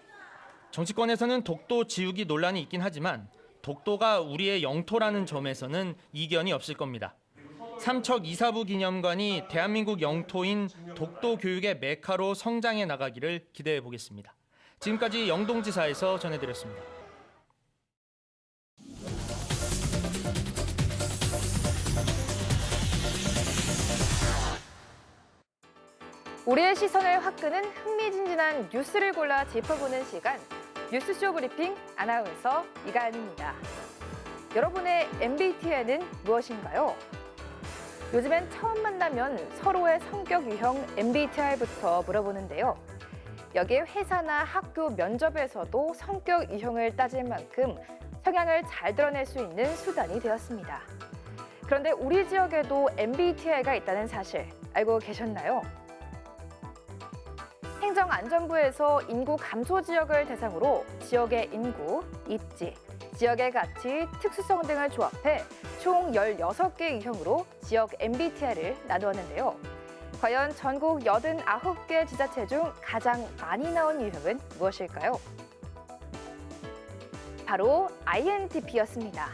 정치권에서는 독도 지우기 논란이 있긴 하지만 독도가 우리의 영토라는 점에서는 이견이 없을 겁니다. 삼척 이사부 기념관이 대한민국 영토인 독도 교육의 메카로 성장해 나가기를 기대해 보겠습니다. 지금까지 영동지사에서 전해드렸습니다. 우리의 시선을 확 끄는 흥미진진한 뉴스를 골라 짚어보는 시간, 뉴스쇼 브리핑 아나운서 이가은입니다. 여러분의 MBTI는 무엇인가요? 요즘엔 처음 만나면 서로의 성격 유형 MBTI부터 물어보는데요. 여기에 회사나 학교 면접에서도 성격 유형을 따질 만큼 성향을 잘 드러낼 수 있는 수단이 되었습니다. 그런데 우리 지역에도 MBTI가 있다는 사실 알고 계셨나요? 행정안전부에서 인구 감소 지역을 대상으로 지역의 인구, 입지, 지역의 가치, 특수성 등을 조합해 총 16개 유형으로 지역 MBTI를 나누었는데요. 과연 전국 89개 지자체 중 가장 많이 나온 유형은 무엇일까요? 바로 INTP였습니다.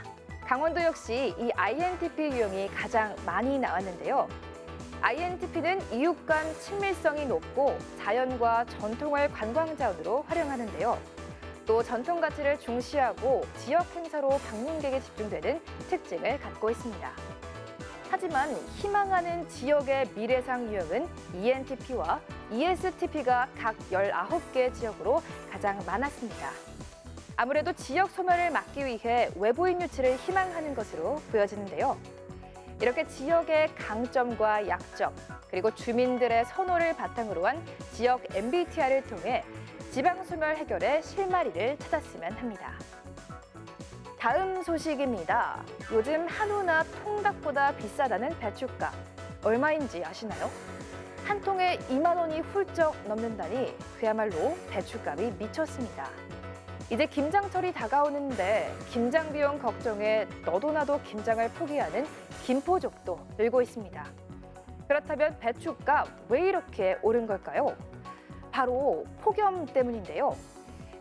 강원도 역시 이 INTP 유형이 가장 많이 나왔는데요. INTP는 이웃 간 친밀성이 높고 자연과 전통을 관광자원으로 활용하는데요. 또 전통 가치를 중시하고 지역 행사로 방문객이 집중되는 특징을 갖고 있습니다. 하지만 희망하는 지역의 미래상 유형은 ENTP와 ESTP가 각 19개 지역으로 가장 많았습니다. 아무래도 지역 소멸을 막기 위해 외부인 유치를 희망하는 것으로 보여지는데요. 이렇게 지역의 강점과 약점, 그리고 주민들의 선호를 바탕으로 한 지역 MBTI를 통해 지방소멸 해결의 실마리를 찾았으면 합니다. 다음 소식입니다. 요즘 한우나 통닭보다 비싸다는 배춧값, 얼마인지 아시나요? 한 통에 2만 원이 훌쩍 넘는다니 그야말로 배춧값이 미쳤습니다. 이제 김장철이 다가오는데 김장 비용 걱정에 너도 나도 김장을 포기하는 김포족도 늘고 있습니다. 그렇다면 배춧값 왜 이렇게 오른 걸까요? 바로 폭염 때문인데요.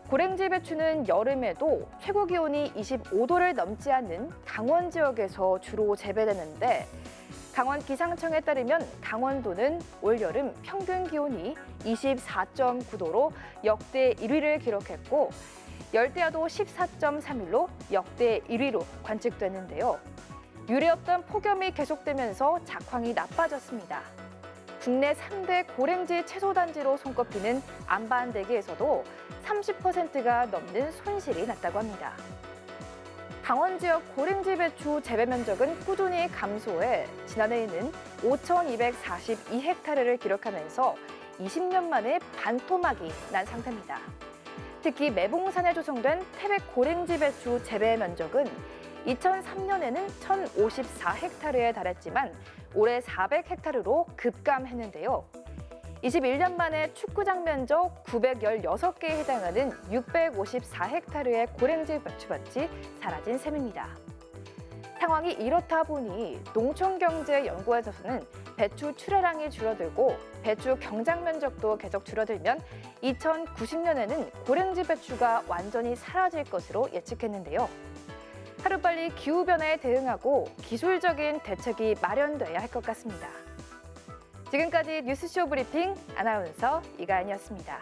고랭지 배추는 여름에도 최고 기온이 25도를 넘지 않는 강원 지역에서 주로 재배되는데 강원 기상청에 따르면 강원도는 올여름 평균 기온이 24.9도로 역대 1위를 기록했고 열대야도 14.3일로 역대 1위로 관측됐는데요. 유례없던 폭염이 계속되면서 작황이 나빠졌습니다. 국내 3대 고랭지 채소단지로 손꼽히는 안반대기에서도 30%가 넘는 손실이 났다고 합니다. 강원 지역 고랭지 배추 재배 면적은 꾸준히 감소해 지난해에는 5,242헥타르를 기록하면서 20년 만에 반토막이 난 상태입니다. 특히 매봉산에 조성된 태백 고랭지 배추 재배 면적은 2003년에는 1,054헥타르에 달했지만 올해 400헥타르로 급감했는데요. 21년 만에 축구장 면적 916개에 해당하는 654헥타르의 고랭지 배추밭이 사라진 셈입니다. 상황이 이렇다 보니 농촌경제연구원에서는 배추 출하량이 줄어들고 배추 경작 면적도 계속 줄어들면 2090년에는 고랭지 배추가 완전히 사라질 것으로 예측했는데요. 하루빨리 기후변화에 대응하고 기술적인 대책이 마련돼야 할 것 같습니다. 지금까지 뉴스쇼 브리핑 아나운서 이가은이었습니다.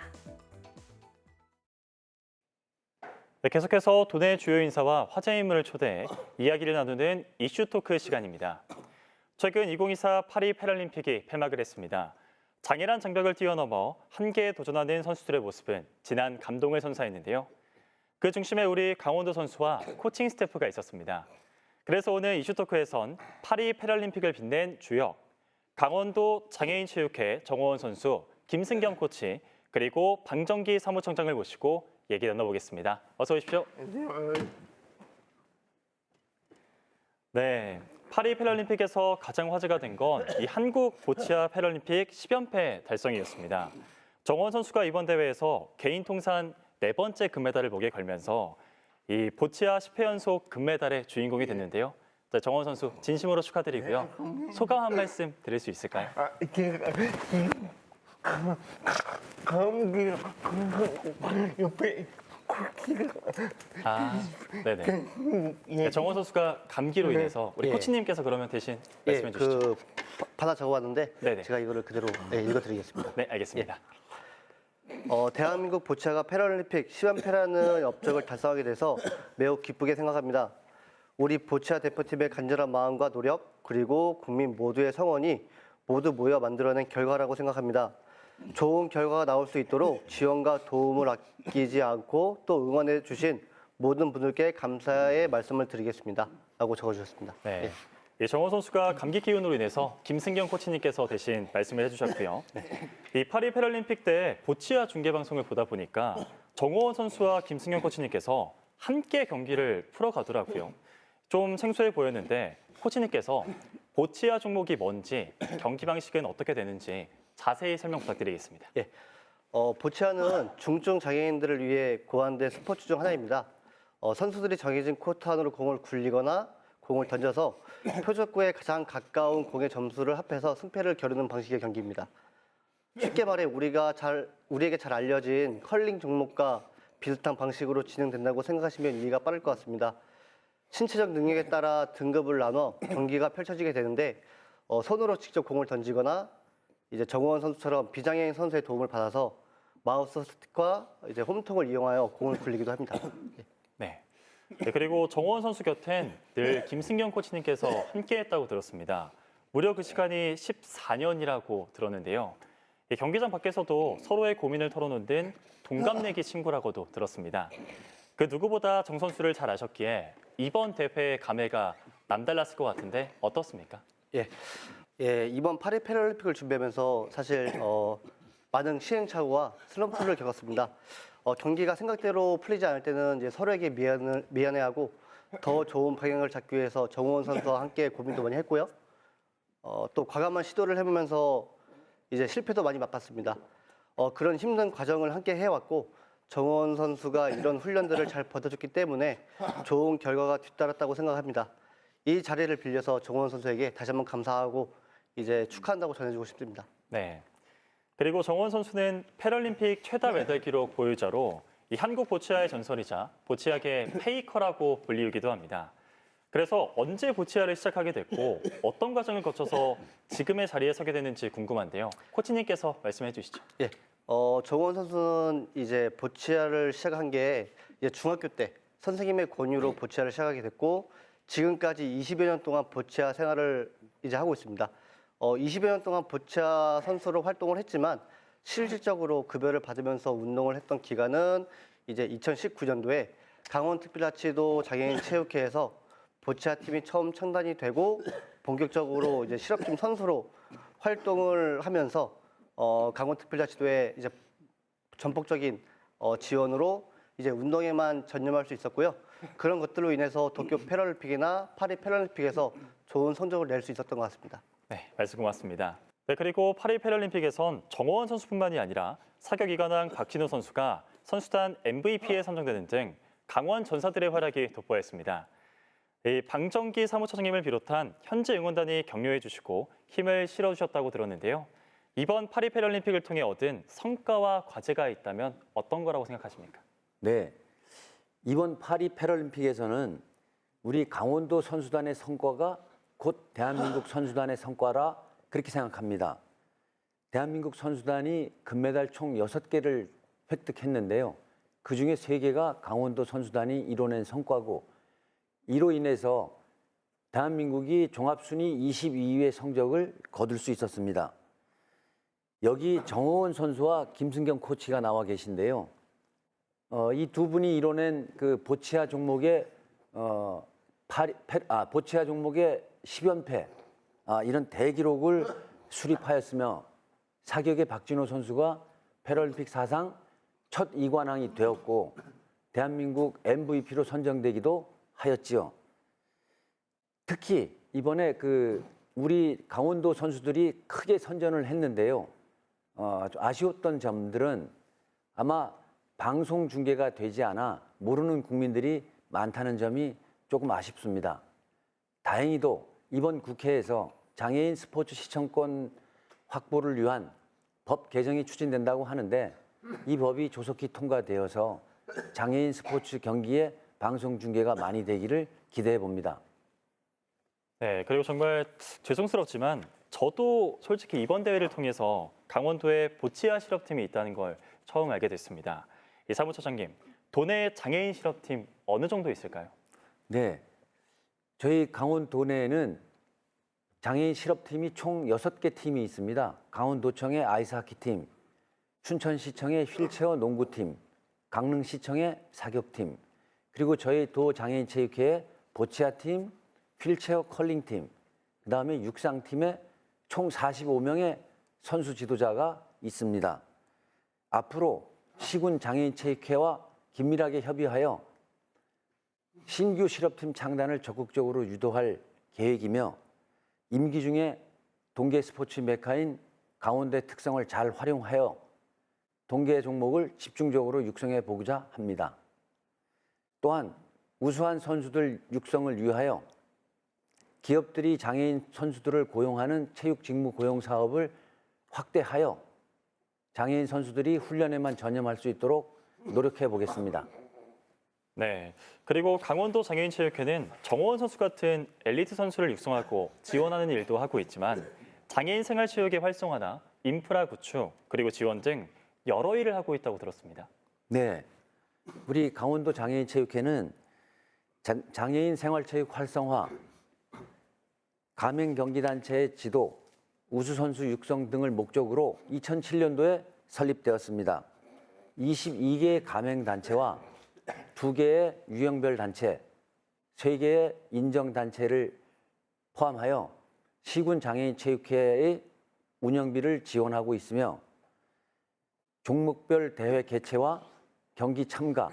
네, 계속해서 도내 주요 인사와 화제 인물을 초대해 이야기를 나누는 이슈 토크 시간입니다. 최근 2024 파리 패럴림픽이 폐막을 했습니다. 장애란 장벽을 뛰어넘어 한계에 도전하는 선수들의 모습은 진한 감동을 선사했는데요. 그 중심에 우리 강원도 선수와 코칭 스태프가 있었습니다. 그래서 오늘 이슈 토크에선 파리 패럴림픽을 빛낸 주역, 강원도 장애인체육회 정호원 선수, 김승경 코치, 그리고 방정기 사무총장을 모시고 얘기 나눠보겠습니다. 어서 오십시오. 네, 파리 패럴림픽에서 가장 화제가 된 건 이 한국 보치아 패럴림픽 10연패 달성이었습니다. 정원 선수가 이번 대회에서 개인 통산 4번째 금메달을 목에 걸면서 이 보치아 10회 연속 금메달의 주인공이 됐는데요. 자, 정원 선수 진심으로 축하드리고요. 소감 한 말씀 드릴 수 있을까요? 네네. 네, 정원 선수가 감기로 인해서 우리 코치님께서 그러면 대신 말씀해 주시죠. 받아 적어왔는데 네네. 제가 이거를 그대로 읽어드리겠습니다. 네, 알겠습니다. 대한민국 보치아가 패럴림픽 10연패라는 업적을 달성하게 돼서 매우 기쁘게 생각합니다. 우리 보치아 대표팀의 간절한 마음과 노력 그리고 국민 모두의 성원이 모두 모여 만들어낸 결과라고 생각합니다. 좋은 결과가 나올 수 있도록 지원과 도움을 아끼지 않고 또 응원해 주신 모든 분들께 감사의 말씀을 드리겠습니다. 라고 적어주셨습니다. 네. 예, 정원 선수가 감기 기운으로 인해서 김승경 코치님께서 대신 말씀을 해주셨고요. 이 파리 패럴림픽 때 보치아 중계 방송을 보다 보니까 정원 선수와 김승경 코치님께서 함께 경기를 풀어가더라고요. 좀 생소해 보였는데 코치님께서 보치아 종목이 뭔지 경기 방식은 어떻게 되는지 자세히 설명 부탁드리겠습니다. 보치아는 중증 장애인들을 위해 고안된 스포츠 중 하나입니다. 선수들이 정해진 코트 안으로 공을 굴리거나 공을 던져서 표적구에 가장 가까운 공의 점수를 합해서 승패를 겨루는 방식의 경기입니다. 쉽게 말해 우리에게 잘 알려진 컬링 종목과 비슷한 방식으로 진행된다고 생각하시면 이해가 빠를 것 같습니다. 신체적 능력에 따라 등급을 나눠 경기가 펼쳐지게 되는데 손으로 직접 공을 던지거나 이제 정우원 선수처럼 비장애인 선수의 도움을 받아서 마우스 스틱과 이제 홈통을 이용하여 공을 굴리기도 합니다. 네. 네, 그리고 정원 선수 곁엔 늘 김승경 코치님께서 함께했다고 들었습니다. 무려 그 시간이 14년이라고 들었는데요. 경기장 밖에서도 서로의 고민을 털어놓는 동갑내기 친구라고도 들었습니다. 그 누구보다 정 선수를 잘 아셨기에 이번 대회의 감회가 남달랐을 것 같은데 어떻습니까? 이번 파리 패럴림픽을 준비하면서 사실 많은 시행착오와 슬럼프를 겪었습니다. 경기가 생각대로 풀리지 않을 때는 이제 서로에게 미안해하고 더 좋은 방향을 잡기 위해서 정우원 선수와 함께 고민도 많이 했고요. 또 과감한 시도를 해보면서 이제 실패도 많이 맛봤습니다. 그런 힘든 과정을 함께 해왔고 정우원 선수가 이런 훈련들을 잘 버텨줬기 때문에 좋은 결과가 뒤따랐다고 생각합니다. 이 자리를 빌려서 정우원 선수에게 다시 한번 감사하고 이제 축하한다고 전해주고 싶습니다. 네. 그리고 정원 선수는 패럴림픽 최다 메달 기록 보유자로 이 한국 보치아의 전설이자 보치아계 페이커라고 불리우기도 합니다. 그래서 언제 보치아를 시작하게 됐고 어떤 과정을 거쳐서 지금의 자리에 서게 됐는지 궁금한데요. 코치님께서 말씀해 주시죠. 정원 선수는 이제 보치아를 시작한 게 이제 중학교 때 선생님의 권유로 보치아를 시작하게 됐고 지금까지 20여 년 동안 보치아 생활을 이제 하고 있습니다. 20여 년 동안 보치아 선수로 활동을 했지만 실질적으로 급여를 받으면서 운동을 했던 기간은 이제 2019년도에 강원특별자치도 장애인 체육회에서 보치아 팀이 처음 창단이 되고 본격적으로 이제 실업팀 선수로 활동을 하면서 강원특별자치도의 이제 전폭적인 지원으로 이제 운동에만 전념할 수 있었고요. 그런 것들로 인해서 도쿄 패럴림픽이나 파리 패럴림픽에서 좋은 성적을 낼 수 있었던 것 같습니다. 네, 말씀 고맙습니다. 네, 그리고 파리 패럴림픽에선 정원 선수뿐만이 아니라 사격 이관왕 박진호 선수가 선수단 MVP에 선정되는 등 강원 전사들의 활약이 돋보였습니다. 방정기 사무처장님을 비롯한 현지 응원단이 격려해 주시고 힘을 실어주셨다고 들었는데요. 이번 파리 패럴림픽을 통해 얻은 성과와 과제가 있다면 어떤 거라고 생각하십니까? 네, 이번 파리 패럴림픽에서는 우리 강원도 선수단의 성과가 곧 대한민국 선수단의 성과라 그렇게 생각합니다. 대한민국 선수단이 금메달 총 6개를 획득했는데요. 그중에 3개가 강원도 선수단이 이뤄낸 성과고 이로 인해서 대한민국이 종합순위 22위의 성적을 거둘 수 있었습니다. 여기 정호원 선수와 김승경 코치가 나와 계신데요. 이 두 분이 이뤄낸 그 보치아 종목의 보치아 종목의 10연패 이런 대기록을 수립하였으며 사격의 박진호 선수가 패럴림픽 사상 첫 이관왕이 되었고 대한민국 MVP로 선정되기도 하였지요. 특히 이번에 우리 강원도 선수들이 크게 선전을 했는데요. 좀 아쉬웠던 점들은 아마 방송 중계가 되지 않아 모르는 국민들이 많다는 점이 조금 아쉽습니다. 다행히도 이번 국회에서 장애인 스포츠 시청권 확보를 위한 법 개정이 추진된다고 하는데 이 법이 조속히 통과되어서 장애인 스포츠 경기의 방송 중계가 많이 되기를 기대해 봅니다. 네, 그리고 정말 죄송스럽지만 저도 솔직히 이번 대회를 통해서 강원도에 보치아 실업팀이 있다는 걸 처음 알게 됐습니다. 이 사무처장님, 도내 장애인 실업팀 어느 정도 있을까요? 네, 저희 강원도 내에는 장애인 실업팀이 총 6개 팀이 있습니다. 강원도청의 아이스하키팀, 춘천시청의 휠체어 농구팀, 강릉시청의 사격팀, 그리고 저희 도 장애인체육회의 보치아팀, 휠체어 컬링팀, 그다음에 육상팀에 총 45명의 선수 지도자가 있습니다. 앞으로 시군 장애인체육회와 긴밀하게 협의하여 신규 실업팀 창단을 적극적으로 유도할 계획이며 임기 중에 동계 스포츠 메카인 강원도의 특성을 잘 활용하여 동계 종목을 집중적으로 육성해 보고자 합니다. 또한 우수한 선수들 육성을 위하여 기업들이 장애인 선수들을 고용하는 체육 직무 고용 사업을 확대하여 장애인 선수들이 훈련에만 전념할 수 있도록 노력해 보겠습니다. 네, 그리고 강원도 장애인체육회는 정호원 선수 같은 엘리트 선수를 육성하고 지원하는 일도 하고 있지만 장애인 생활체육의 활성화나 인프라 구축, 그리고 지원 등 여러 일을 하고 있다고 들었습니다. 네, 우리 강원도 장애인체육회는 장애인 생활체육 활성화, 가맹경기단체의 지도, 우수선수 육성 등을 목적으로 2007년도에 설립되었습니다. 22개의 가맹단체와 2개의 유형별 단체, 3개의 인정단체를 포함하여 시군 장애인체육회의 운영비를 지원하고 있으며 종목별 대회 개최와 경기 참가,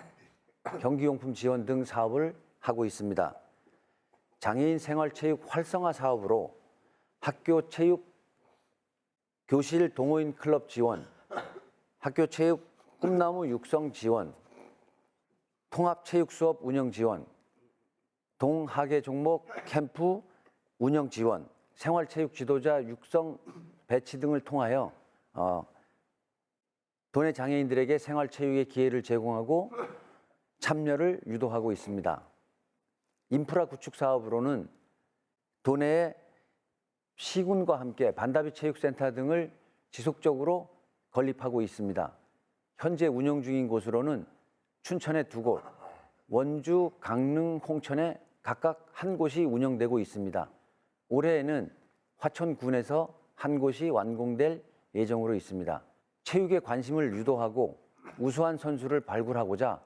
경기용품 지원 등 사업을 하고 있습니다. 장애인 생활체육 활성화 사업으로 학교 체육 교실 동호인 클럽 지원, 학교 체육 꿈나무 육성 지원, 통합 체육 수업 운영 지원, 동학예 종목 캠프 운영 지원, 생활체육 지도자 육성 배치 등을 통하여 도내 장애인들에게 생활체육의 기회를 제공하고 참여를 유도하고 있습니다. 인프라 구축 사업으로는 도내의 시군과 함께 반다비 체육센터 등을 지속적으로 건립하고 있습니다. 현재 운영 중인 곳으로는 춘천에 2곳, 원주, 강릉, 홍천에 각각 한 곳이 운영되고 있습니다. 올해에는 화천군에서 한 곳이 완공될 예정으로 있습니다. 체육에 관심을 유도하고 우수한 선수를 발굴하고자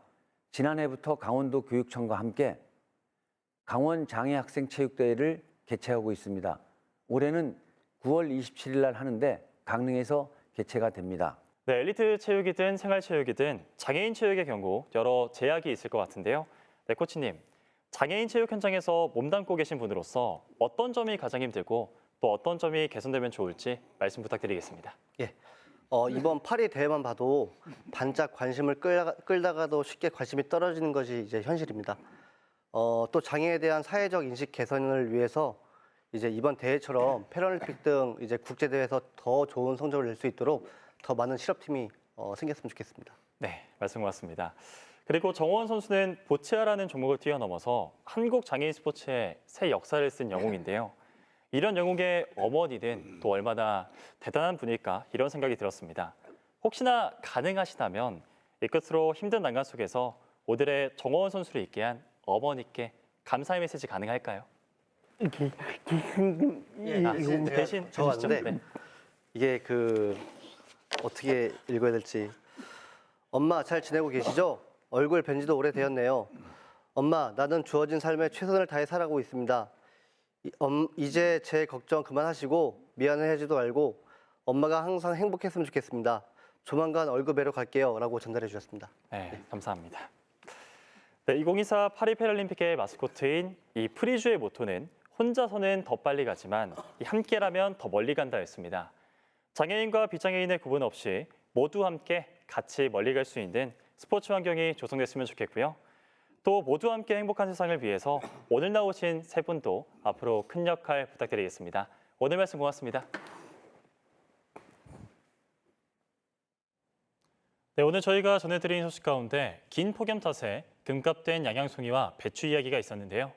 지난해부터 강원도 교육청과 함께 강원 장애학생체육대회를 개최하고 있습니다. 올해는 9월 27일 날 하는데 강릉에서 개최가 됩니다. 네, 엘리트 체육이든 생활체육이든 장애인 체육의 경우 여러 제약이 있을 것 같은데요. 네, 코치님, 장애인 체육 현장에서 몸담고 계신 분으로서 어떤 점이 가장 힘들고 또 어떤 점이 개선되면 좋을지 말씀 부탁드리겠습니다. 예. 이번 파리 대회만 봐도 반짝 관심을 끌다가도 쉽게 관심이 떨어지는 것이 이제 현실입니다. 또 장애에 대한 사회적 인식 개선을 위해서 이제 이번 대회처럼 패럴림픽 등 이제 국제 대회에서 더 좋은 성적을 낼 수 있도록 더 많은 실업팀이 생겼으면 좋겠습니다. 네, 말씀 고맙습니다. 그리고 정호원 선수는 보치아라는 종목을 뛰어넘어서 한국 장애인 스포츠의 새 역사를 쓴 영웅인데요. 이런 영웅의 어머니는 또 얼마나 대단한 분일까 이런 생각이 들었습니다. 혹시나 가능하시다면 이 끝으로 힘든 난관 속에서 오늘의 정호원 선수를 있게 한 어머니께 감사의 메시지 가능할까요? 대신 적었는데 네. 이게 어떻게 읽어야 될지. 엄마 잘 지내고 계시죠? 얼굴 뵌 지도 오래되었네요. 엄마, 나는 주어진 삶에 최선을 다해 살아가고 있습니다. 이제 제 걱정 그만하시고 미안해하지도 말고 엄마가 항상 행복했으면 좋겠습니다. 조만간 월급외로 갈게요라고 전달해 주셨습니다. 네, 감사합니다. 네, 2024 파리 패럴림픽의 마스코트인 이 프리주의 모토는 혼자서는 더 빨리 가지만 함께라면 더 멀리 간다였습니다. 장애인과 비장애인의 구분 없이 모두 함께 같이 멀리 갈 수 있는 스포츠 환경이 조성됐으면 좋겠고요. 또 모두 함께 행복한 세상을 위해서 오늘 나오신 세 분도 앞으로 큰 역할 부탁드리겠습니다. 오늘 말씀 고맙습니다. 네, 오늘 저희가 전해드린 소식 가운데 긴 폭염 탓에 금값된 양양송이와 배추 이야기가 있었는데요.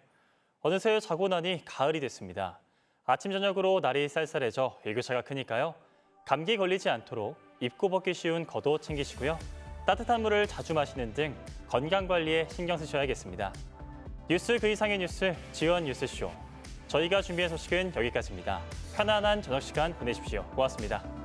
어느새 자고 나니 가을이 됐습니다. 아침 저녁으로 날이 쌀쌀해져 일교차가 크니까요. 감기 걸리지 않도록 입고 벗기 쉬운 겉옷 챙기시고요. 따뜻한 물을 자주 마시는 등 건강 관리에 신경 쓰셔야겠습니다. 뉴스 그 이상의 뉴스, 지원 뉴스쇼. 저희가 준비한 소식은 여기까지입니다. 편안한 저녁 시간 보내십시오. 고맙습니다.